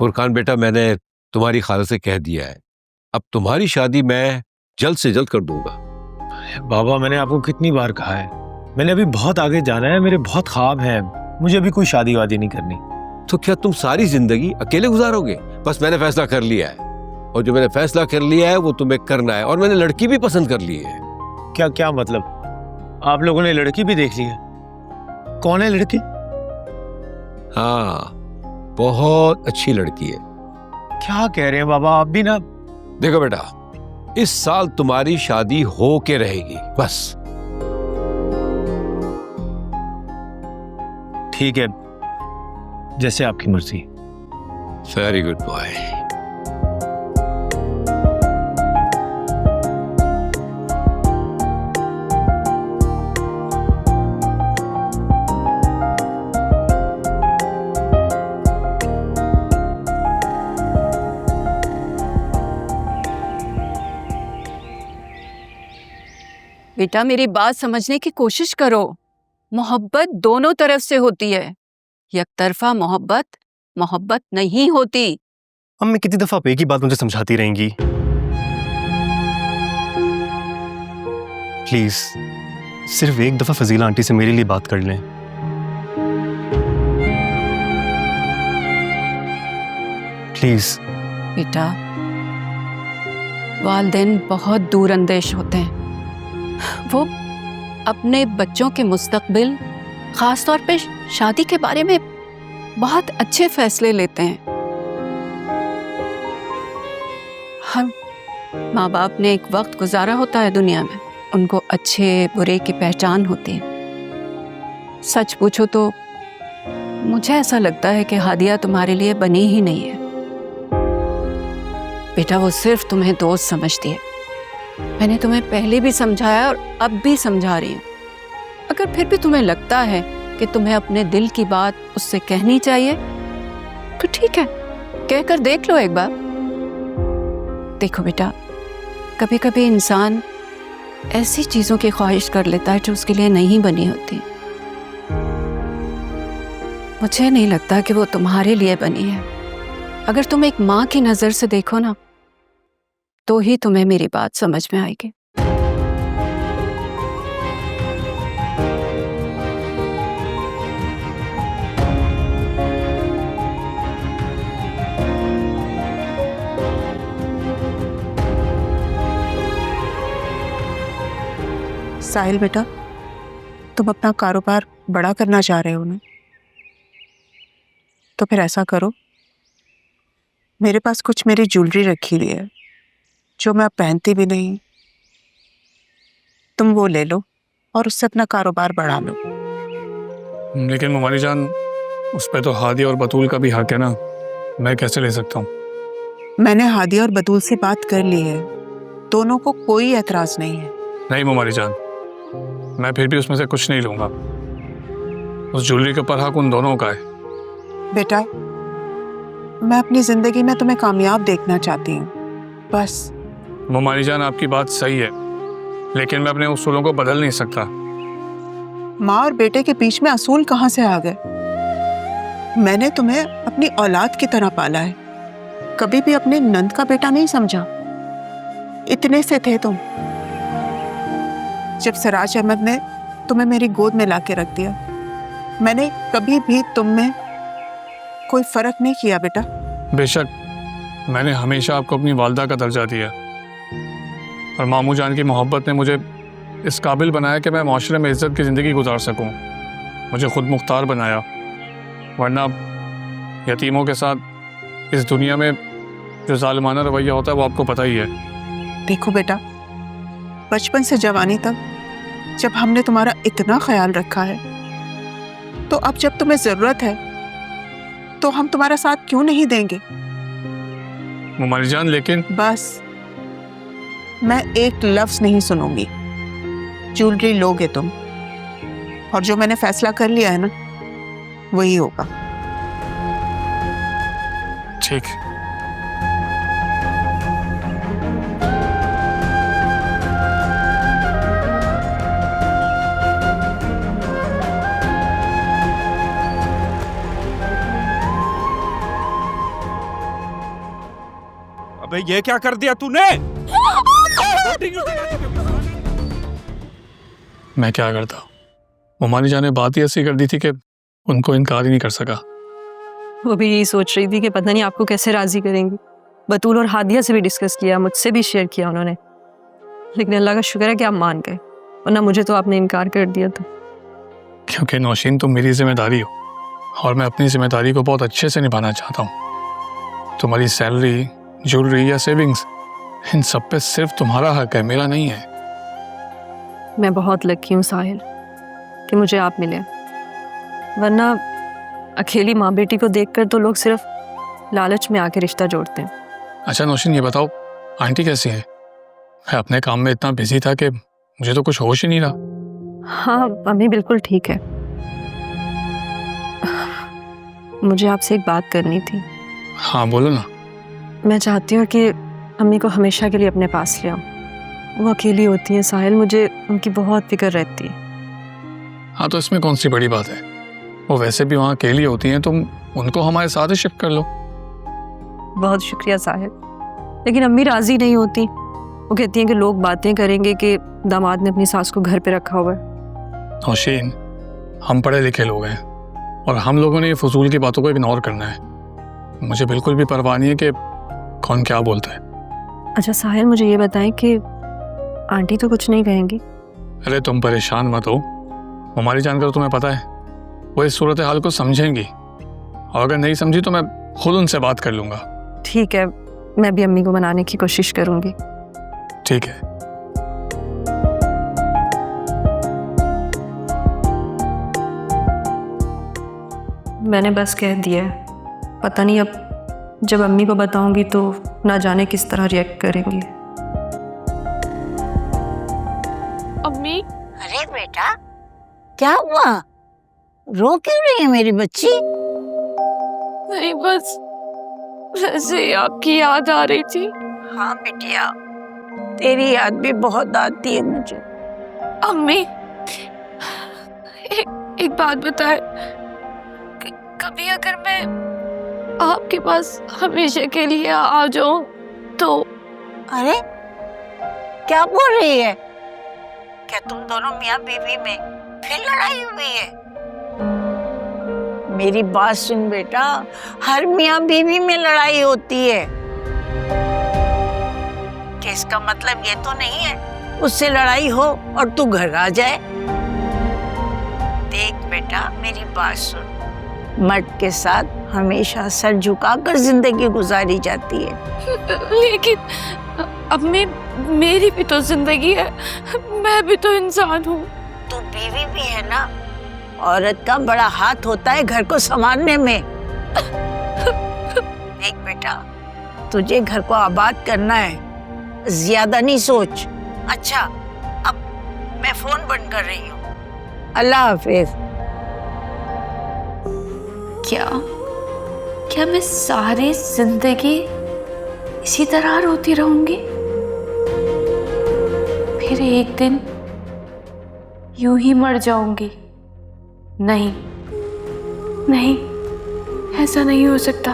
फुरकान बेटा, मैंने तुम्हारी खाला से कह दिया है, अब तुम्हारी शादी मैं जल्द से जल्द कर दूंगा। बाबा, मैंने आपको कितनी बार कहा है, मैंने अभी बहुत आगे जाना है, मेरे बहुत ख्वाब हैं, मुझे अभी कोई शादी वादी नहीं करनी। तो क्या तुम सारी जिंदगी अकेले गुजारोगे? बस मैंने फैसला कर लिया है, और जो मैंने फैसला कर लिया है वो तुम्हें करना है, और मैंने लड़की भी पसंद कर ली है। क्या क्या मतलब? आप लोगों ने लड़की भी देख ली है? कौन है लड़की? हाँ, बहुत अच्छी लड़की है। क्या कह रहे हैं बाबा, आप भी ना। देखो बेटा, इस साल तुम्हारी शादी हो के रहेगी, बस। ठीक है, जैसे आपकी मर्जी। Very good boy. बेटा, मेरी बात समझने की कोशिश करो। मोहब्बत दोनों तरफ से होती है, एक तरफा मोहब्बत मोहब्बत नहीं होती। अम्मी कितनी दफा पे की बात मुझे समझाती रहेंगी? प्लीज सिर्फ एक दफा फजीला आंटी से मेरे लिए बात कर लें। प्लीज। बेटा, वालिदैन बहुत दूर अंदेश होते हैं। वो अपने बच्चों के मुस्तकबिल, खास तौर पे शादी के बारे में बहुत अच्छे फैसले लेते हैं। हम माँ बाप ने एक वक्त गुजारा होता है दुनिया में, उनको अच्छे बुरे की पहचान होती है। सच पूछो तो मुझे ऐसा लगता है कि हादिया तुम्हारे लिए बनी ही नहीं है। बेटा, वो सिर्फ तुम्हें दोस्त समझती है। मैंने तुम्हें पहले भी समझाया और अब भी समझा रही हूँ। अगर फिर भी तुम्हें लगता है कि तुम्हें अपने दिल की बात उससे कहनी चाहिए, तो ठीक है, कहकर देख लो एक बार। देखो बेटा, कभी कभी इंसान ऐसी चीजों की ख्वाहिश कर लेता है जो उसके लिए नहीं बनी होती। मुझे नहीं लगता कि वो तुम्हारे लिए बनी है। अगर तुम एक माँ की नजर से देखो ना, तो ही तुम्हें मेरी बात समझ में आएगी। साहिल बेटा, तुम अपना कारोबार बड़ा करना चाह रहे हो ना, तो फिर ऐसा करो, मेरे पास कुछ मेरी ज्वेलरी रखी हुई है जो मैं अब पहनती भी नहीं, तुम वो ले लो और उससे अपना कारोबार बढ़ा लो। लेकिन ममाली जान, उस पर तो हादी और बतूल का भी हक है ना, मैं कैसे ले सकता हूँ? मैंने हादिया और बतूल से बात कर ली है, दोनों को कोई एतराज नहीं है। नहीं ममाली जान, मैं फिर भी उसमें से कुछ नहीं लूंगा। उस ज्वेलरी के ऊपर हक उन दोनों का है। बेटा, मैं अपनी जिंदगी में तुम्हें कामयाब देखना चाहती हूँ, बस। ममाली जान, आपकी बात सही है, लेकिन मैं अपने उसूलों को बदल नहीं सकता। माँ और बेटे के बीच में असूल कहाँ से आ गए? मैंने तुम्हें अपनी औलाद की तरह पाला है, कभी भी अपने नंद का बेटा नहीं समझा। इतने से थे तुम जब सिराज अहमद ने तुम्हें मेरी गोद में लाके रख दिया। मैंने कभी भी तुम में कोई फर्क नहीं किया बेटा। बेशक मैंने हमेशा आपको अपनी वालदा का दर्जा दिया, और मामू जान की मोहब्बत ने मुझे इस काबिल बनाया कि मैं माशरे में इज्जत की ज़िंदगी गुजार सकूं। मुझे खुद मुख्तार बनाया, वरना यतीमों के साथ इस दुनिया में जो जालिमाना रवैया होता है वो आपको पता ही है। देखो बेटा, बचपन से जवानी तक जब हमने तुम्हारा इतना ख्याल रखा है, तो अब जब तुम्हें ज़रूरत है तो हम तुम्हारा साथ क्यों नहीं देंगे? ममाली जान, लेकिन बस, मैं एक लफ्ज़ नहीं सुनूंगी। ज्वेलरी लोगे तुम, और जो मैंने फैसला कर लिया है ना, वही होगा। ठीक। अबे ये क्या कर दिया तूने? मैं क्या करता? मुमानी जान ने बात ही ऐसी कर दी थी कि उनको इनकार ही नहीं कर सका। वो भी यही सोच रही थी कि पता नहीं आपको कैसे राजी करेंगी। बतूल और हादिया से भी डिस्कस किया, मुझसे भी शेयर किया उन्होंने, लेकिन अल्लाह का शुक्र है कि आप मान गए, वरना मुझे तो आपने इनकार कर दिया था। क्योंकि नौशीन तुम मेरी जिम्मेदारी हो और मैं अपनी जिम्मेदारी को बहुत अच्छे से निभाना चाहता हूँ। तुम्हारी सैलरी, ज्वेलरी या सेविंग्स, इन सब पे सिर्फ तुम्हारा हक है, मेरा नहीं है। मैं बहुत लकी हूँ साहिल कि मुझे आप मिले, वरना अकेली माँ बेटी को देखकर तो लोग सिर्फ लालच में आके रिश्ता जोड़ते हैं। अच्छा नौशीन, ये बताओ आंटी कैसी है? मैं अपने काम में इतना बिजी था कि मुझे तो कुछ होश ही नहीं रहा। हाँ, अम्मी बिल्कुल ठीक है। मुझे आपसे एक बात करनी थी। हाँ बोलो ना। मैं चाहती हूँ कि अम्मी को हमेशा के लिए अपने पास ले आऊँ। वो अकेली होती हैं साहिल, मुझे उनकी बहुत फिक्र रहती है। हाँ तो इसमें कौन सी बड़ी बात है? वो वैसे भी वहाँ अकेली होती हैं, तुम उनको हमारे साथ ही शिफ्ट कर लो। बहुत शुक्रिया साहिल, लेकिन अम्मी राजी नहीं होती। वो कहती हैं कि लोग बातें करेंगे कि दामाद ने अपनी सास को घर पे रखा हुआ है। नौशीन, हम पढ़े लिखे लोग हैं और हम लोगों ने ये फजूल की बातों को इग्नोर करना है। मुझे बिल्कुल भी परवाह नहीं है कि कौन क्या बोलता है। अच्छा साहिल, मुझे ये बताएं कि आंटी तो कुछ नहीं कहेंगी? अरे तुम परेशान मत हो, हमारी जानकर तुम्हें पता है वो इस सूरत हाल को समझेंगी, और अगर नहीं समझी तो मैं खुद उनसे बात कर लूँगा। ठीक है, मैं भी अम्मी को मनाने की कोशिश करूँगी। ठीक है। मैंने बस कह दिया है, पता नहीं अब जब अम्मी को बताऊंगी तो ना जाने किस तरह रिएक्ट करेंगी। अम्मी, अरे बेटा, क्या हुआ? रो क्यों रही है मेरी बच्ची? नहीं बस वैसे ही आपकी याद आ रही थी। हाँ बिटिया, तेरी याद भी बहुत आती है मुझे। अम्मी, एक बात बताए, कभी अगर मैं आपके पास हमेशा के लिए आ जाऊं तो? अरे क्या बोल रही है? क्या तुम दोनों मियाँ बीवी में फिर लड़ाई हुई है? मेरी बात सुन बेटा, हर मियाँ बीवी में लड़ाई होती है। कि इसका मतलब ये तो नहीं है उससे लड़ाई हो और तू घर आ जाए। देख बेटा, मेरी बात सुन, मर्द के साथ हमेशा सर झुकाकर जिंदगी गुजारी जाती है। लेकिन अम्मी, मेरी भी तो जिंदगी है, मैं भी तो इंसान हूँ। तू बीवी भी है ना, औरत का बड़ा हाथ होता है घर को संभालने में। देख बेटा, तुझे घर को आबाद करना है, ज्यादा नहीं सोच। अच्छा, अब मैं फोन बंद कर रही हूँ। अल्लाह हाफिज। क्या मैं सारी जिंदगी इसी तरह रोती रहूंगी? फिर एक दिन यूं ही मर जाऊंगी? नहीं, ऐसा नहीं हो सकता।